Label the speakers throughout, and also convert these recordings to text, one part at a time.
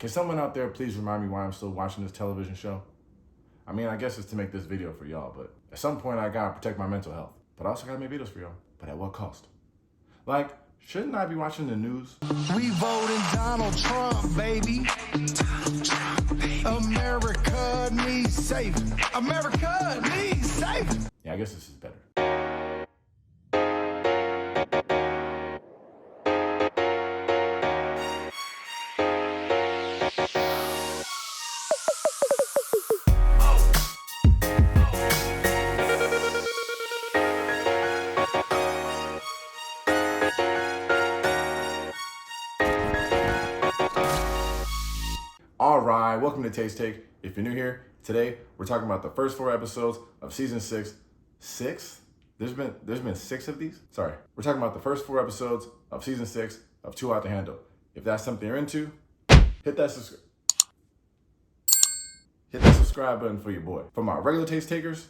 Speaker 1: Can someone out there please remind me why I'm still watching this television show? I mean, I guess it's to make this video for y'all, but at some point I gotta protect my mental health. But I also gotta make videos for y'all. But at what cost? Like, shouldn't I be watching the news?
Speaker 2: We voting Donald Trump, baby. Donald Trump, baby. America needs saving. America needs saving.
Speaker 1: Yeah, I guess this is better. Alright, welcome to Taste Take. If you're new here, today we're talking about the first 4 episodes of season 6. 6? There's been 6 of these? Sorry. We're talking about the first 4 episodes of season 6 of Too Hot to Handle. If that's something you're into, hit that subscribe button for your boy. For my regular taste takers,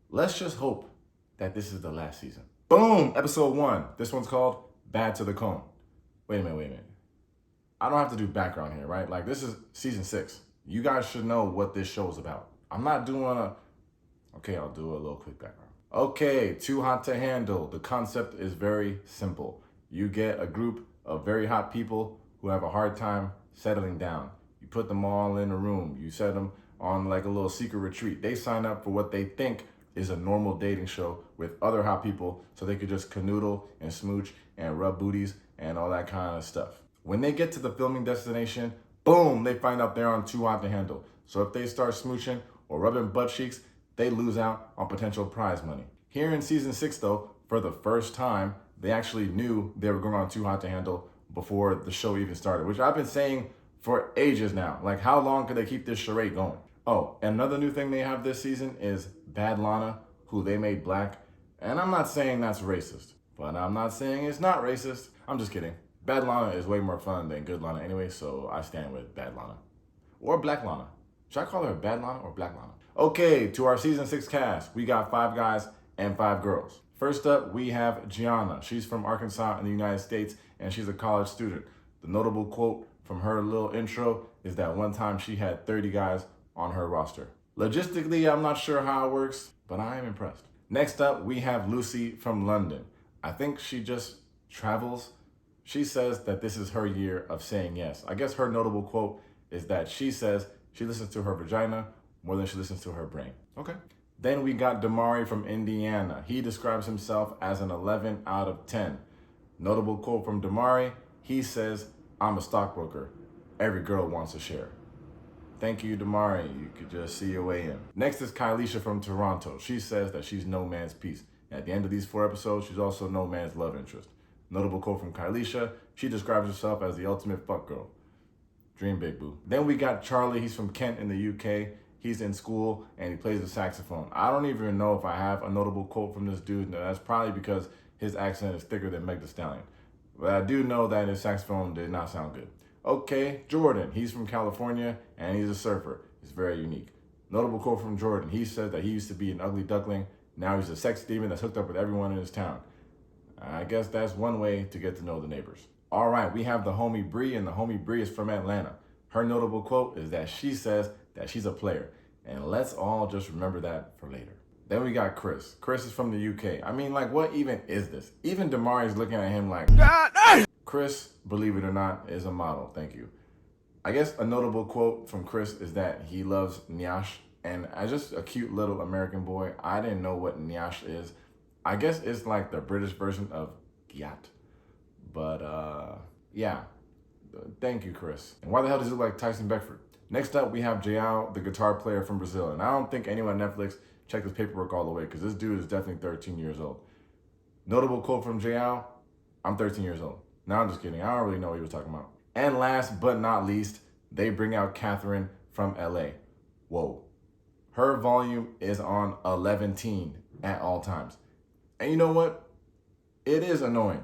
Speaker 1: let's just hope that this is the last season. Boom! Episode 1. This one's called Bad to the Cone. Wait a minute. I don't have to do background here, right? Like, this is season 6. You guys should know what this show is about. I'm not doing okay, I'll do a little quick background. Okay, Too Hot to Handle. The concept is very simple. You get a group of very hot people who have a hard time settling down. You put them all in a room. You set them on like a little secret retreat. They sign up for what they think is a normal dating show with other hot people so they could just canoodle and smooch and rub booties and all that kind of stuff. When they get to the filming destination, boom, they find out they're on Too Hot to Handle. So if they start smooching or rubbing butt cheeks, they lose out on potential prize money. Here in season 6 though, for the first time, they actually knew they were going on Too Hot to Handle before the show even started, which I've been saying for ages now. Like, how long could they keep this charade going? Oh, and another new thing they have this season is BAD LANA, who they made black. And I'm not saying that's racist, but I'm not saying it's not racist. I'm just kidding. BAD LANA is way more fun than good Lana anyway, so I stand with BAD LANA. Or Black Lana. Should I call her BAD LANA or Black Lana? Okay, to our season 6 cast, we got 5 guys and 5 girls. First up, we have Gianna. She's from Arkansas in the United States, and she's a college student. The notable quote from her little intro is that one time she had 30 guys on her roster. Logistically, I'm not sure how it works, but I am impressed. Next up, we have Lucy from London. I think she just travels. She says that this is her year of saying yes. I guess her notable quote is that she says she listens to her vagina more than she listens to her brain. Okay. Then we got Damari from Indiana. He describes himself as an 11 out of 10. Notable quote from Damari, he says, "I'm a stockbroker. Every girl wants a share." Thank you, Damari. You could just see your way in. Next is Kylisha from Toronto. She says that she's no man's piece. At the end of these 4 episodes, she's also no man's love interest. Notable quote from Kylisha, she describes herself as the ultimate fuck girl. Dream big, boo. Then we got Charlie. He's from Kent in the UK. He's in school and he plays the saxophone. I don't even know if I have a notable quote from this dude. No, that's probably because his accent is thicker than Meg Thee Stallion. But I do know that his saxophone did not sound good. Okay, Jordan. He's from California and he's a surfer. It's very unique. Notable quote from Jordan. He said that he used to be an ugly duckling. Now he's a sex demon that's hooked up with everyone in his town. I guess that's one way to get to know the neighbors. All right, we have the homie Bree, and the homie Bree is from Atlanta. Her notable quote is that she says that she's a player. And let's all just remember that for later. Then we got Chris. Chris is from the UK. I mean, like, what even is this? Even Damari's looking at him like, Chris, believe it or not, is a model. Thank you. I guess a notable quote from Chris is that he loves Nyash. And as just a cute little American boy, I didn't know what Nyash is. I guess it's like the British version of Gyat. But, yeah. Thank you, Chris. And why the hell does he look like Tyson Beckford? Next up, we have Jao, the guitar player from Brazil. And I don't think anyone on Netflix checked his paperwork all the way because this dude is definitely 13 years old. Notable quote from Jao, "I'm 13 years old." No, I'm just kidding. I don't really know what he was talking about. And last but not least, they bring out Catherine from LA. Whoa. Her volume is on 11 at all times. And you know what? It is annoying.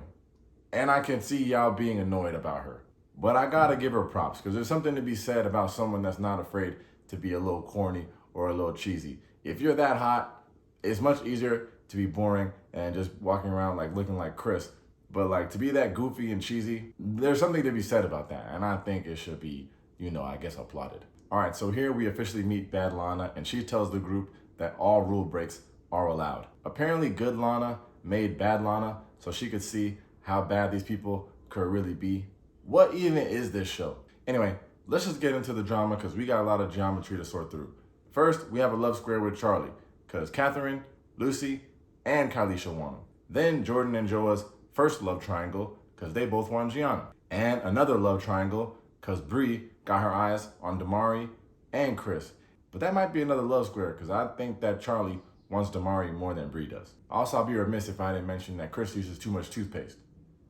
Speaker 1: And I can see y'all being annoyed about her. But I gotta give her props because there's something to be said about someone that's not afraid to be a little corny or a little cheesy. If you're that hot, it's much easier to be boring and just walking around like looking like Chris. But like to be that goofy and cheesy, there's something to be said about that. And I think it should be, I guess applauded. All right, so here we officially meet Bad Lana, and she tells the group that all rule breaks are allowed. Apparently, good Lana made Bad Lana so she could see how bad these people could really be. What even is this show? Anyway, let's just get into the drama because we got a lot of geometry to sort through. First, we have a love square with Charlie because Catherine, Lucy, and Kalisha want him. Then Jordan and Joa's first love triangle because they both want Gianna. And another love triangle because Bree got her eyes on Damari and Chris. But that might be another love square because I think that Charlie wants Damari more than Bree does. Also, I'll be remiss if I didn't mention that Chris uses too much toothpaste.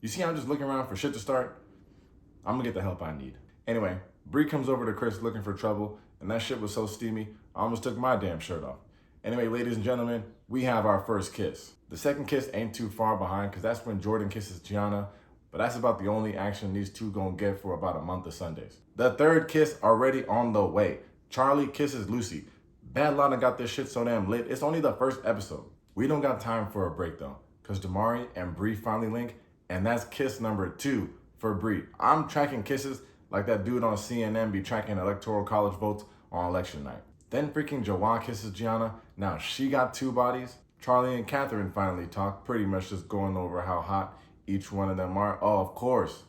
Speaker 1: You see, I'm just looking around for shit to start. I'm gonna get the help I need. Anyway, Bree comes over to Chris looking for trouble, and that shit was so steamy, I almost took my damn shirt off. Anyway, ladies and gentlemen, we have our first kiss. The second kiss ain't too far behind because that's when Jordan kisses Gianna, but that's about the only action these two gonna get for about a month of Sundays. The third kiss already on the way. Charlie kisses Lucy. Bad Lana got this shit so damn lit. It's only the first episode. We don't got time for a break though, because Damari and Bree finally link, and that's kiss number 2 for Bree. I'm tracking kisses like that dude on CNN be tracking electoral college votes on election night. Then freaking Joa kisses Gianna. Now she got 2 bodies. Charlie and Catherine finally talk, pretty much just going over how hot each one of them are. Oh, of course,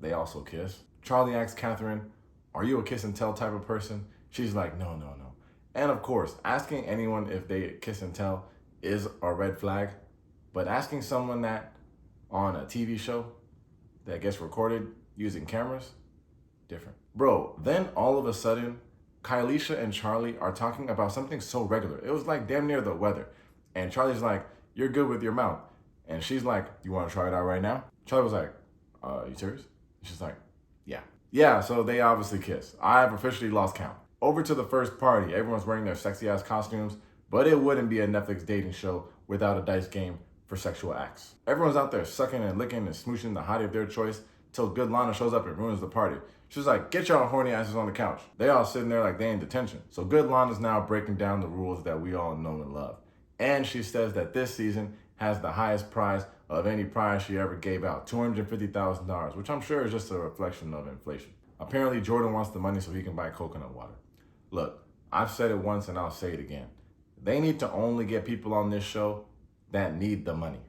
Speaker 1: they also kiss. Charlie asks Catherine, are you a kiss and tell type of person? She's like, no. And of course, asking anyone if they kiss and tell is a red flag, but asking someone that on a TV show that gets recorded using cameras, different. Bro, then all of a sudden, Kalisha and Charlie are talking about something so regular. It was like damn near the weather. And Charlie's like, you're good with your mouth. And she's like, you want to try it out right now? Charlie was like, you serious? She's like, yeah. Yeah, so they obviously kiss. I have officially lost count. Over to the first party. Everyone's wearing their sexy ass costumes, but it wouldn't be a Netflix dating show without a dice game for sexual acts. Everyone's out there sucking and licking and smooching the hottie of their choice till good Lana shows up and ruins the party. She's like, get y'all horny asses on the couch. They all sitting there like they in detention. So good Lana's now breaking down the rules that we all know and love. And she says that this season has the highest prize of any prize she ever gave out, $250,000, which I'm sure is just a reflection of inflation. Apparently Jordan wants the money so he can buy coconut water. Look, I've said it once and I'll say it again. They need to only get people on this show that need the money.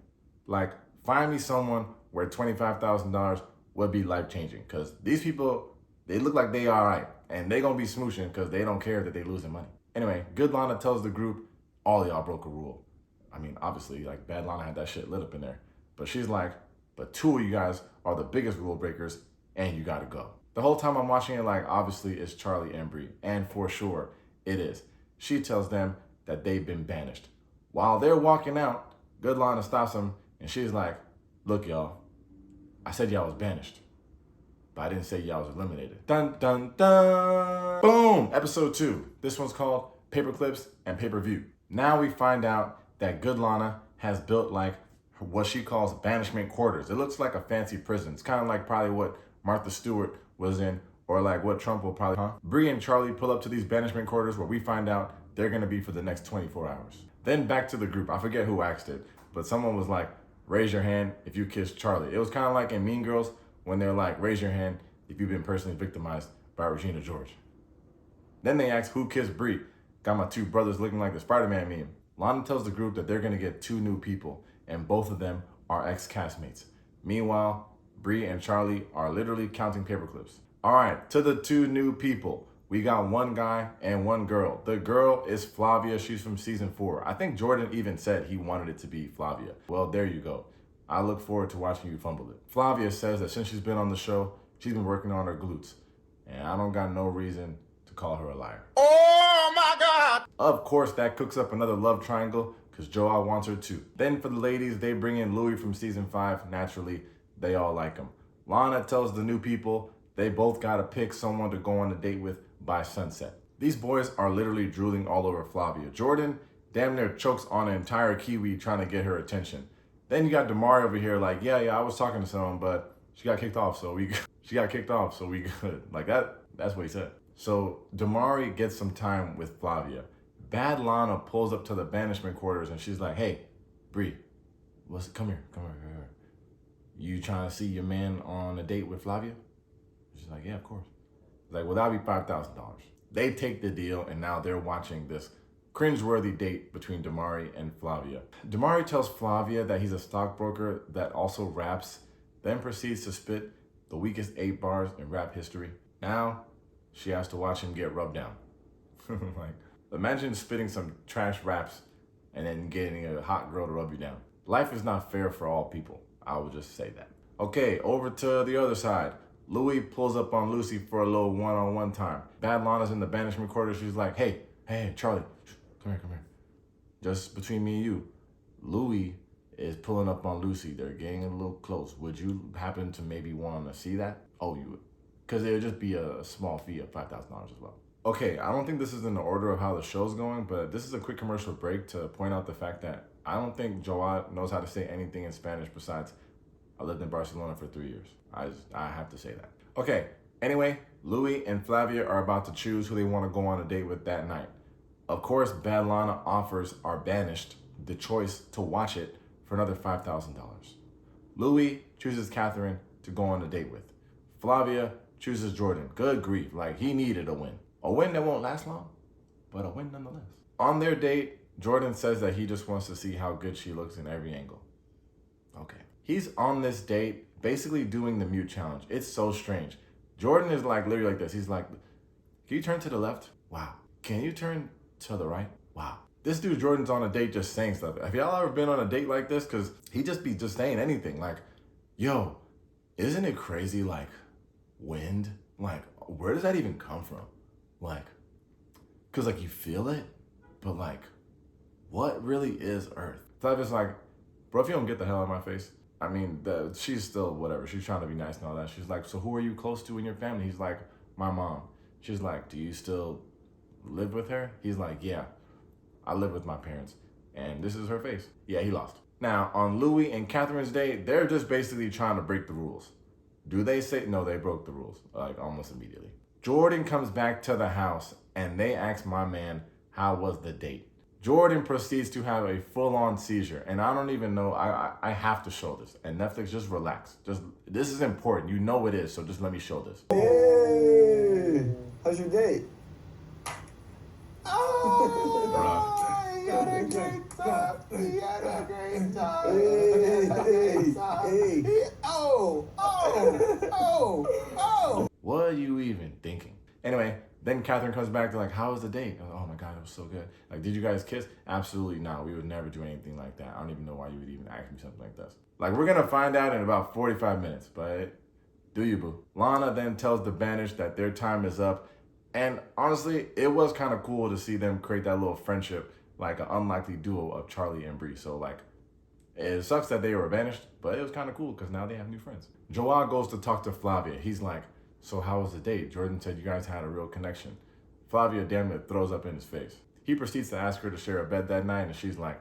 Speaker 1: Like, find me someone where $25,000 would be life-changing, because these people, they look like they all right, and they gonna be smooching because they don't care that they losing money. Anyway, good Lana tells the group, all y'all broke a rule. I mean, obviously, like, Bad Lana had that shit lit up in there. But she's like, but 2 of you guys are the biggest rule breakers, and you gotta go. The whole time I'm watching it, like, obviously it's Charlie and Bree, and for sure it is. She tells them that they've been banished. While they're walking out, good Lana stops them, and she's like, look, y'all, I said y'all was banished, but I didn't say y'all was eliminated. Dun, dun, dun. Boom, episode 2. This one's called Paper Clips and Pay-Per-View. Now we find out that good Lana has built like what she calls banishment quarters. It looks like a fancy prison. It's kind of like probably what Martha Stewart was in, or like what Trump will probably, Bree and Charlie pull up to these banishment quarters where we find out they're gonna be for the next 24 hours. Then back to the group. I forget who asked it, but someone was like, raise your hand if you kissed Charlie. It was kind of like in Mean Girls when they're like, raise your hand if you've been personally victimized by Regina George. Then they asked who kissed Bree. Got my 2 brothers looking like the Spider-Man meme. Lana tells the group that they're gonna get 2 new people, and both of them are ex-castmates. Meanwhile, Bree and Charlie are literally counting paper clips. All right, to the 2 new people. We got 1 guy and 1 girl. The girl is Flavia. She's from season 4. I think Jordan even said he wanted it to be Flavia. Well, there you go. I look forward to watching you fumble it. Flavia says that since she's been on the show, she's been working on her glutes. And I don't got no reason to call her a liar.
Speaker 2: Oh my God!
Speaker 1: Of course, that cooks up another love triangle because Joa wants her too. Then for the ladies, they bring in Louis from season 5. Naturally, they all like him. Lana tells the new people they both gotta pick someone to go on a date with by sunset. These boys are literally drooling all over Flavia. Jordan damn near chokes on an entire kiwi trying to get her attention. Then you got Damari over here like, yeah, I was talking to someone, but she got kicked off, so we good. Like that's what he said. So Damari gets some time with Flavia. Bad Lana pulls up to the banishment quarters and she's like, hey, Bree, come here. You trying to see your man on a date with Flavia? She's like, yeah, of course. Like, well, that'll be $5,000. They take the deal, and now they're watching this cringeworthy date between Damari and Flavia. Damari tells Flavia that he's a stockbroker that also raps, then proceeds to spit the weakest 8 bars in rap history. Now, she has to watch him get rubbed down. Like, imagine spitting some trash raps and then getting a hot girl to rub you down. Life is not fair for all people. I will just say that. Okay, over to the other side. Louis pulls up on Lucy for a little one-on-one time. Bad Lana's in the banishment quarters. She's like, hey, Charlie, come here. Just between me and you, Louis is pulling up on Lucy. They're getting a little close. Would you happen to maybe want to see that? Oh, you would. Because it would just be a small fee of $5,000 as well. Okay, I don't think this is in the order of how the show's going, but this is a quick commercial break to point out the fact that I don't think Joao knows how to say anything in Spanish besides, I lived in Barcelona for 3 years. I have to say that. Okay, anyway, Louis and Flavia are about to choose who they want to go on a date with that night. Of course, Bad Lana offers our banished the choice to watch it for another $5,000. Louis chooses Catherine to go on a date with. Flavia chooses Jordan. Good grief, like he needed a win. A win that won't last long, but a win nonetheless. On their date, Jordan says that he just wants to see how good she looks in every angle. Okay. He's on this date basically doing the mute challenge. It's so strange. Jordan is like literally like this. He's like, can you turn to the left? Wow. Can you turn to the right? Wow. This dude Jordan's on a date just saying stuff. Have y'all ever been on a date like this? Because he just be just saying anything. Like, yo, isn't it crazy, like, wind? Like, where does that even come from? Like, because, like, you feel it, but, like, what really is Earth? Flavia's like, bro, if you don't get the hell out of my face. I mean, she's still whatever. She's trying to be nice and all that. She's like, so who are you close to in your family? He's like, my mom. She's like, do you still live with her? He's like, yeah, I live with my parents. And this is her face. Yeah, he lost. Now, on Louis and Catherine's date, they're just basically trying to break the rules. Do they say, no, they broke the rules, like almost immediately. Jordan comes back to the house and they ask my man, how was the date? Jordan proceeds to have a full-on seizure, and I don't even know, I have to show this. And Netflix, just relax. This is important. You know it is, so just let me show this.
Speaker 3: Hey, how's your date?
Speaker 2: Oh, he had a great time. He had a great time.
Speaker 3: Hey.
Speaker 2: Oh.
Speaker 1: What are you even thinking? Anyway, then Catherine comes back to like, how was the date? Oh my God, it was so good. Like, did you guys kiss? Absolutely not. We would never do anything like that. I don't even know why you would even ask me something like this. Like, we're gonna find out in about 45 minutes, but do you, boo? Lana then tells the banished that their time is up. And honestly, it was kind of cool to see them create that little friendship, like an unlikely duo of Charlie and Bree. So like, it sucks that they were banished, but it was kind of cool because now they have new friends. Joao goes to talk to Flavia. He's like, so how was the date? Jordan said you guys had a real connection. Flavia damn it throws up in his face. He proceeds to ask her to share a bed that night, and she's like,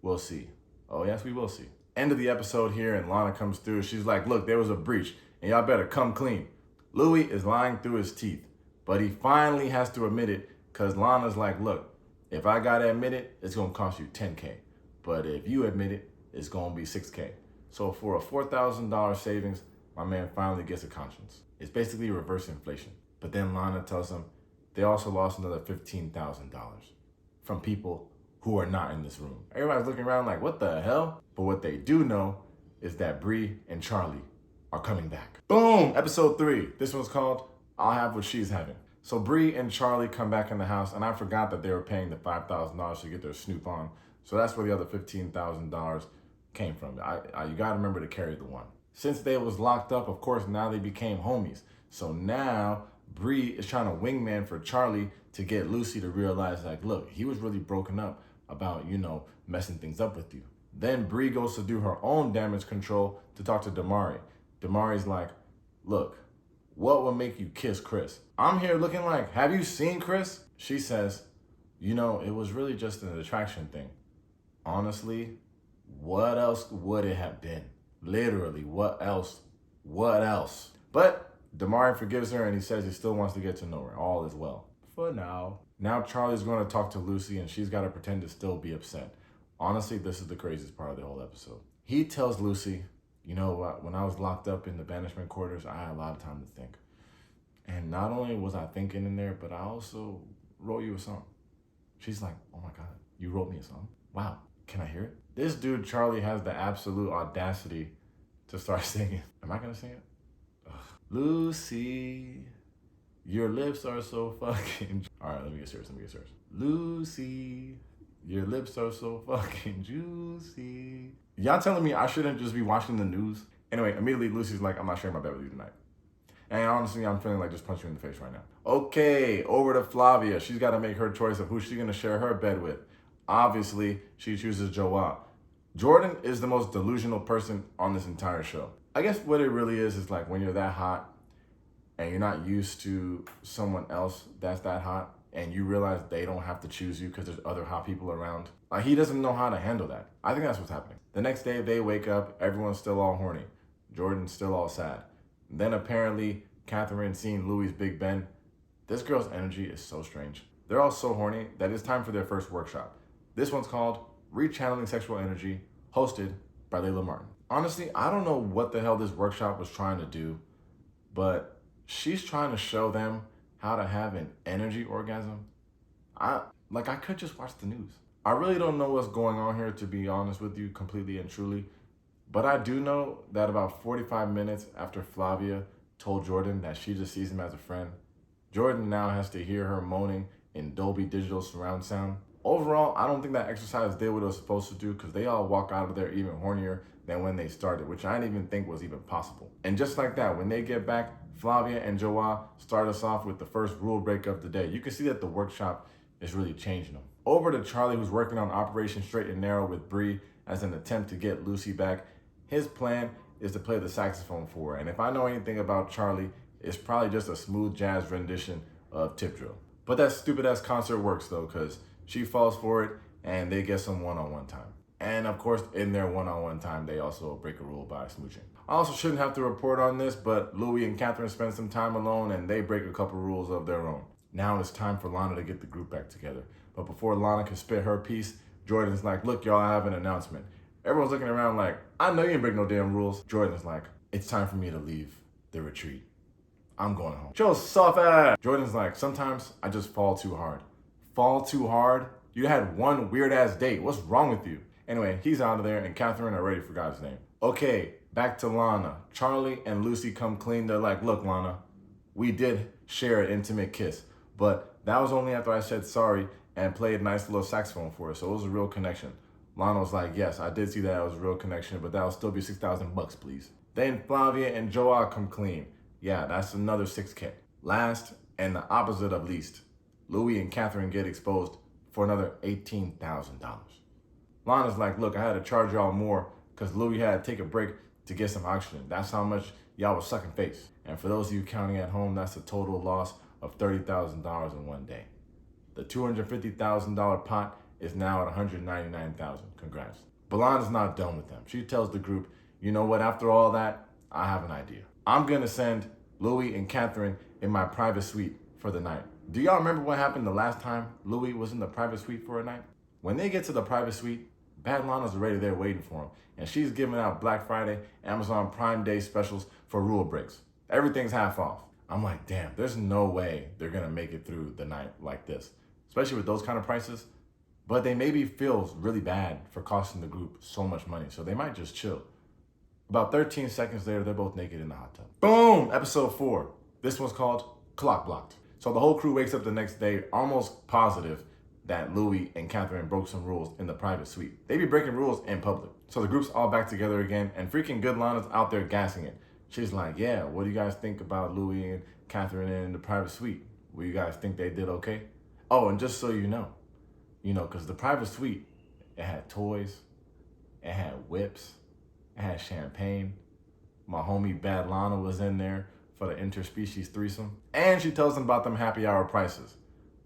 Speaker 1: we'll see. Oh yes, we will see. End of the episode here, and Lana comes through. She's like, look, there was a breach, and y'all better come clean. Louis is lying through his teeth, but he finally has to admit it because Lana's like, look, if I gotta admit it, it's gonna cost you $10K. But if you admit it, it's gonna be $6K. So for a $4,000 savings, my man finally gets a conscience. It's basically reverse inflation. But then Lana tells him they also lost another $15,000 from people who are not in this room. Everybody's looking around like, what the hell? But what they do know is that Bree and Charlie are coming back. Boom, episode 3. This one's called I'll Have What She's Having. So Bree and Charlie come back in the house, and I forgot that they were paying the $5,000 to get their snoop on. So that's where the other $15,000 came from. You gotta remember to carry the one. Since they was locked up, of course, now they became homies. So now Bree is trying to wingman for Charlie to get Lucy to realize, like, look, he was really broken up about, messing things up with you. Then Bree goes to do her own damage control to talk to Damari. Damari's like, look, what would make you kiss Chris? I'm here looking like, have you seen Chris? She says, it was really just an attraction thing. Honestly, what else would it have been? Literally, what else? But Damari forgives her and he says he still wants to get to know her. All is well. For now. Now Charlie's going to talk to Lucy and she's got to pretend to still be upset. Honestly, this is the craziest part of the whole episode. He tells Lucy, you know what, when I was locked up in the banishment quarters, I had a lot of time to think. And not only was I thinking in there, but I also wrote you a song. She's like, oh my God, you wrote me a song? Wow, can I hear it? This dude, Charlie, has the absolute audacity to start singing. Am I gonna sing it? Ugh. Lucy, your lips are so fucking... All right, let me get serious. Lucy, your lips are so fucking juicy. Y'all telling me I shouldn't just be watching the news? Anyway, immediately Lucy's like, I'm not sharing my bed with you tonight. And honestly, I'm feeling like just punching you in the face right now. Okay, over to Flavia. She's got to make her choice of who she's going to share her bed with. Obviously, she chooses Joa. Jordan is the most delusional person on this entire show. I guess what it really is like when you're that hot and you're not used to someone else that's that hot and you realize they don't have to choose you because there's other hot people around. Like, he doesn't know how to handle that. I think that's what's happening. The next day, they wake up, everyone's still all horny. Jordan's still all sad. Then apparently, Catherine seeing Louis' Big Ben. This girl's energy is so strange. They're all so horny that it's time for their first workshop. This one's called Rechanneling Sexual Energy, hosted by Layla Martin. Honestly, I don't know what the hell this workshop was trying to do, but she's trying to show them how to have an energy orgasm. I could just watch the news. I really don't know what's going on here, to be honest with you, completely and truly. But I do know that about 45 minutes after Flavia told Jordan that she just sees him as a friend, Jordan now has to hear her moaning in Dolby Digital surround sound. Overall, I don't think that exercise did what it was supposed to do because they all walk out of there even hornier than when they started, which I didn't even think was even possible. And just like that, when they get back, Flavia and Joa start us off with the first rule break of the day. You can see that the workshop is really changing them. Over to Charlie, who's working on Operation Straight and Narrow with Bree as an attempt to get Lucy back. His plan is to play the saxophone for her. And if I know anything about Charlie, it's probably just a smooth jazz rendition of Tip Drill. But that stupid ass concert works though, because she falls for it and they get some one-on-one time. And of course, in their one-on-one time, they also break a rule by smooching. I also shouldn't have to report on this, but Louis and Catherine spend some time alone and they break a couple rules of their own. Now it's time for Lana to get the group back together. But before Lana can spit her piece, Jordan's like, look, y'all, I have an announcement. Everyone's looking around like, I know you ain't break no damn rules. Jordan's like, it's time for me to leave the retreat. I'm going home. Joe, soft ass. Jordan's like, sometimes I just fall too hard. Fall too hard? You had one weird ass date. What's wrong with you? Anyway, he's out of there and Catherine already forgot his name. Okay, back to Lana. Charlie and Lucy come clean. They're like, look, Lana, we did share an intimate kiss, but that was only after I said sorry and played a nice little saxophone for her, so it was a real connection. Lana was like, yes, I did see that it was a real connection, but that'll still be $6,000, please. Then Flavia and Joa come clean. Yeah, that's another $6K. Last, and the opposite of least, Louis and Catherine get exposed for another $18,000. Lana's like, look, I had to charge y'all more because Louis had to take a break to get some oxygen. That's how much y'all was sucking face. And for those of you counting at home, that's a total loss of $30,000 in one day. The $250,000 pot is now at $199,000. Congrats. But Lana's not done with them. She tells the group, you know what, after all that, I have an idea. I'm gonna send Louis and Catherine in my private suite for the night. Do y'all remember what happened the last time Louis was in the private suite for a night? When they get to the private suite, Bad Lana's already there waiting for him. And she's giving out Black Friday, Amazon Prime Day specials for rule breaks. Everything's half off. I'm like, damn, there's no way they're gonna make it through the night like this, especially with those kind of prices. But they maybe feel really bad for costing the group so much money, so they might just chill. About 13 seconds later, they're both naked in the hot tub. Boom, episode 4. This one's called Clock Blocked. So the whole crew wakes up the next day almost positive that Louis and Catherine broke some rules in the private suite. They be breaking rules in public. So the group's all back together again, and freaking good Lana's out there gassing it. She's like, yeah, what do you guys think about Louis and Catherine in the private suite? What do you guys think they did okay? Oh, and just so you know, because the private suite, it had toys, it had whips, it had champagne. My homie Bad Lana was in there for the interspecies threesome. And she tells them about them happy hour prices.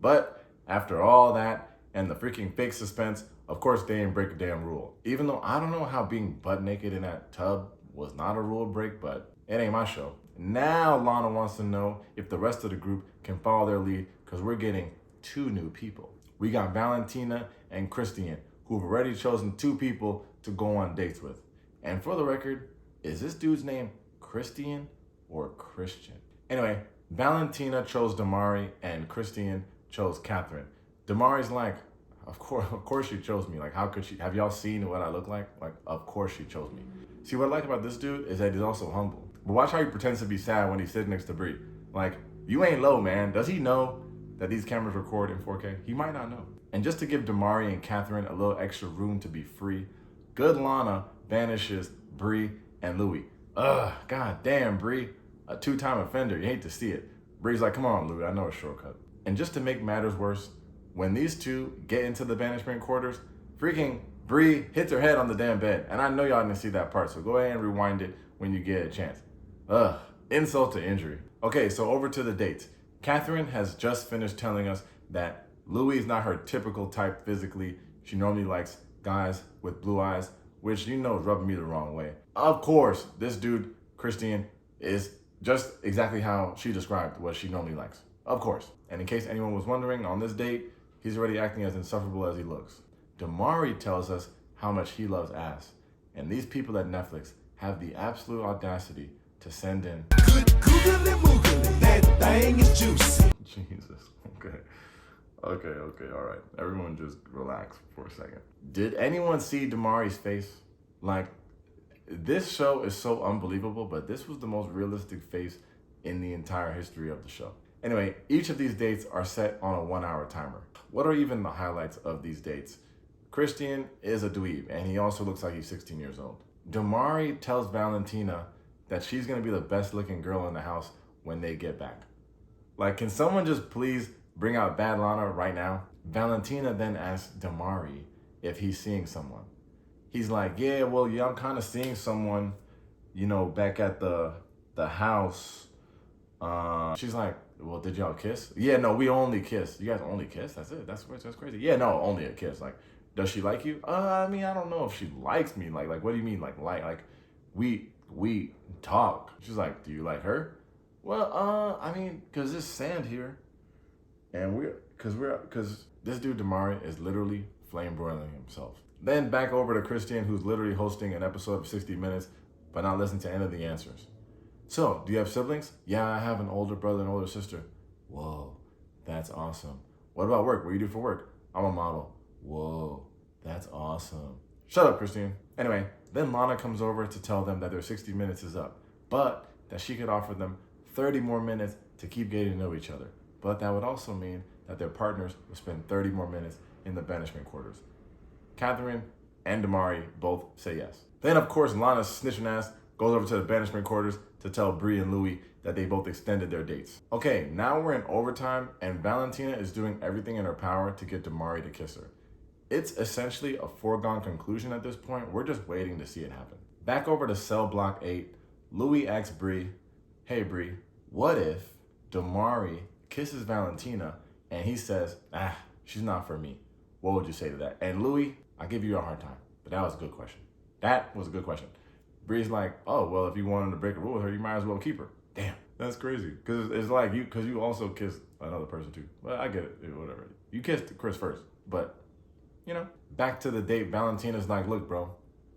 Speaker 1: But after all that and the freaking fake suspense, of course they didn't break a damn rule. Even though I don't know how being butt naked in that tub was not a rule break, but it ain't my show. Now Lana wants to know if the rest of the group can follow their lead because we're getting 2 new people. We got Valentina and Christian, who've already chosen 2 people to go on dates with. And for the record, is this dude's name Christian or Christian? Anyway, Valentina chose Damari and Christian chose Catherine. Damari's like, of course she chose me. Like, how could she? Have y'all seen what I look like? Like, of course she chose me. See, what I like about this dude is that he's also humble. But watch how he pretends to be sad when he's sitting next to Bree. Like, you ain't low, man. Does he know that these cameras record in 4K? He might not know. And just to give Damari and Catherine a little extra room to be free, good Lana banishes Bree and Louis. Ugh, god damn, Bree. A two-time offender. You hate to see it. Bree's like, come on, Louis, I know a shortcut. And just to make matters worse, when these two get into the banishment quarters, freaking Bree hits her head on the damn bed. And I know y'all didn't see that part, so go ahead and rewind it when you get a chance. Ugh, insult to injury. Okay, so over to the dates. Catherine has just finished telling us that Louis is not her typical type physically. She normally likes guys with blue eyes, which you know is rubbing me the wrong way. Of course, this dude, Christian, is just exactly how she described what she normally likes. Of course. And in case anyone was wondering, on this date, he's already acting as insufferable as he looks. Damari tells us how much he loves ass. And these people at Netflix have the absolute audacity to send in
Speaker 2: that thing is juicy.
Speaker 1: Jesus. Okay, all right. Everyone just relax for a second. Did anyone see Damari's face? Like, this show is so unbelievable, but this was the most realistic face in the entire history of the show. Anyway, each of these dates are set on a 1-hour timer. What are even the highlights of these dates? Christian is a dweeb, and he also looks like he's 16 years old. Damari tells Valentina that she's gonna be the best looking girl in the house when they get back. Like, can someone just please bring out BAD LANA right now? Valentina then asks Damari if he's seeing someone. He's like, yeah, I'm kind of seeing someone, back at the house. She's like, well, did y'all kiss? Yeah, no, we only kiss. You guys only kiss? That's it? That's crazy. Yeah, no, only a kiss. Like, does she like you? I mean, I don't know if she likes me. Like, what do you mean, like, we talk. She's like, do you like her? Well, I mean, cause there's sand here, and cause this dude Damari is literally flame broiling himself. Then back over to Christian, who's literally hosting an episode of 60 Minutes, but not listening to any of the answers. So, do you have siblings? Yeah, I have an older brother and older sister. Whoa, that's awesome. What about work? What do you do for work? I'm a model. Whoa, that's awesome. Shut up, Christine. Anyway, then Lana comes over to tell them that their 60 minutes is up, but that she could offer them 30 more minutes to keep getting to know each other. But that would also mean that their partners would spend 30 more minutes in the banishment quarters. Catherine and Damari both say yes. Then, of course, Lana's snitching ass goes over to the banishment quarters to tell Bree and Louis that they both extended their dates. Okay, now we're in overtime, and Valentina is doing everything in her power to get Damari to kiss her. It's essentially a foregone conclusion at this point. We're just waiting to see it happen. Back over to cell block 8, Louis asks Bree, hey Bree, what if Damari kisses Valentina and he says, she's not for me? What would you say to that? And Louis, I give you a hard time, but that was a good question. That was a good question. Bree's like, oh, well, if you wanted to break a rule with her, you might as well keep her. Damn, that's crazy. Because it's like because you also kissed another person too. Well, I get it, whatever. You kissed Chris first, but, back to the date, Valentina's like, look, bro,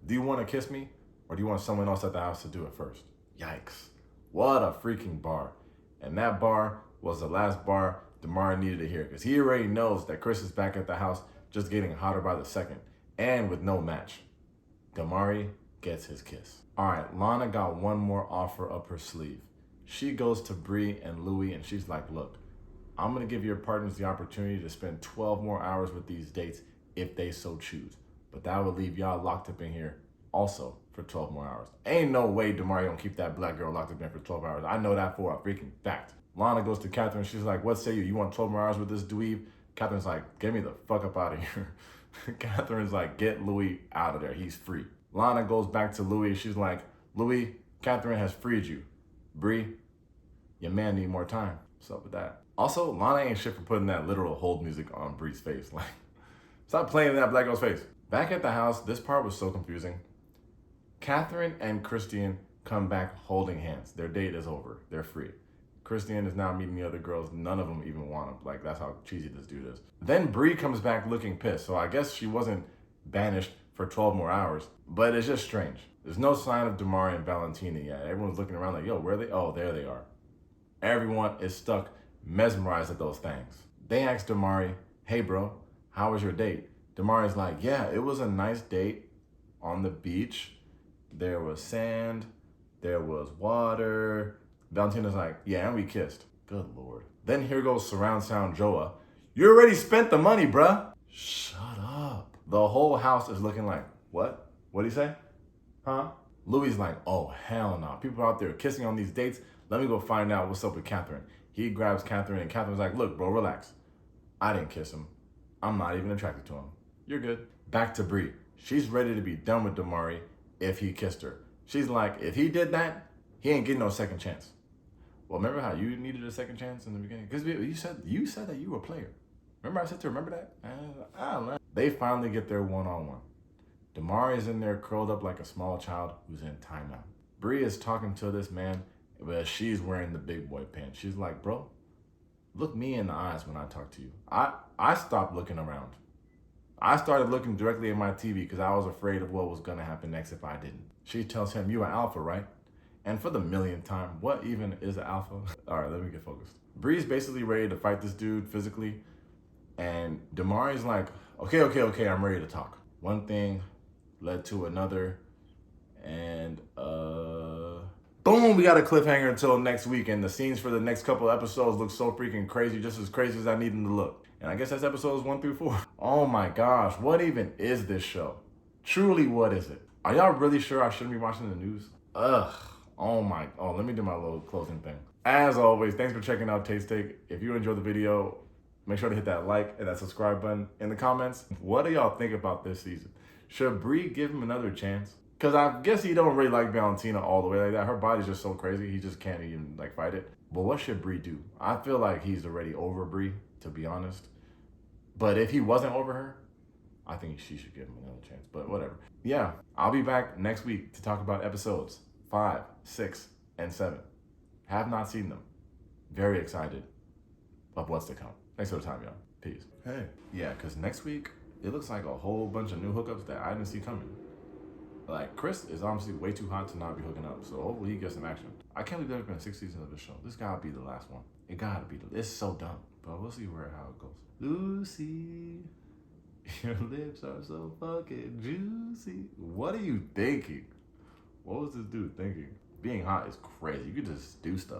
Speaker 1: do you want to kiss me or do you want someone else at the house to do it first? Yikes. What a freaking bar. And that bar was the last bar Damari needed to hear because he already knows that Chris is back at the house just getting hotter by the second and with no match. Damari gets his kiss. All right, Lana got one more offer up her sleeve. She goes to Bree and Louis and she's like, look, I'm gonna give your partners the opportunity to spend 12 more hours with these dates if they so choose. But that would leave y'all locked up in here also for 12 more hours. Ain't no way Damari gonna keep that black girl locked up in for 12 hours. I know that for a freaking fact. Lana goes to Catherine. She's like, what say you? You want 12 more hours with this dweeb? Catherine's like, get me the fuck up out of here. Catherine's like, get Louis out of there. He's free. Lana goes back to Louis. She's like, Louis, Catherine has freed you. Bree, your man need more time. What's up with that? Also, Lana ain't shit for putting that literal hold music on Bree's face. Like, stop playing in that black girl's face. Back at the house, this part was so confusing. Catherine and Christian come back holding hands. Their date is over. They're free. Christian is now meeting the other girls. None of them even want him. Like, that's how cheesy this dude is. Then Bree comes back looking pissed. So I guess she wasn't banished for 12 more hours. But it's just strange. There's no sign of Damari and Valentina yet. Everyone's looking around like, yo, where are they? Oh, there they are. Everyone is stuck, mesmerized at those things. They asked Damari, hey bro, how was your date? Damari's like, yeah, it was a nice date on the beach. There was sand, there was water. Valentina's like, yeah, and we kissed. Good Lord. Then here goes surround sound Joa. You already spent the money, bruh. Shut up. The whole house is looking like, what? What'd he say? Huh? Louis like, oh, hell no. People are out there kissing on these dates. Let me go find out what's up with Catherine. He grabs Catherine and Catherine's like, look, bro, relax. I didn't kiss him. I'm not even attracted to him. You're good. Back to Bree. She's ready to be done with Damari if he kissed her. She's like, if he did that, he ain't getting no second chance. Well, remember how you needed a second chance in the beginning? Because you said that you were a player. Remember I said to remember that? They finally get their one-on-one. Damari is in there curled up like a small child who's in timeout. Bree is talking to this man, but she's wearing the big boy pants. She's like, bro, look me in the eyes when I talk to you. I stopped looking around. I started looking directly at my TV because I was afraid of what was going to happen next if I didn't. She tells him, you an alpha, right? And for the millionth time, what even is an alpha? All right, let me get focused. Bree's basically ready to fight this dude physically. And Damari's like, okay, I'm ready to talk. One thing led to another. And boom, we got a cliffhanger until next week. And the scenes for the next couple episodes look so freaking crazy, just as crazy as I need them to look. And I guess that's episodes 1 through 4. Oh my gosh, what even is this show? Truly, what is it? Are y'all really sure I shouldn't be watching the news? Ugh. Oh, let me do my little closing thing. As always, thanks for checking out Taste Take. If you enjoyed the video, make sure to hit that like and that subscribe button in the comments. What do y'all think about this season? Should Bree give him another chance? Because I guess he don't really like Valentina all the way like that. Her body's just so crazy, he just can't even like fight it. But what should Bree do? I feel like he's already over Bree, to be honest. But if he wasn't over her, I think she should give him another chance, but whatever. Yeah, I'll be back next week to talk about episodes 5, 6, and 7. Have not seen them. Very excited of what's to come. Thanks for the time, y'all. Peace. Hey. Yeah, because next week, it looks like a whole bunch of new hookups that I didn't see coming. Like, Chris is obviously way too hot to not be hooking up, so hopefully he gets some action. I can't believe there's been 6 seasons of this show. This gotta be the last one. It gotta be. It's so dumb, but we'll see how it goes. Lucy, your lips are so fucking juicy. What are you thinking? What was this dude thinking? Being hot is crazy. You can just do stuff.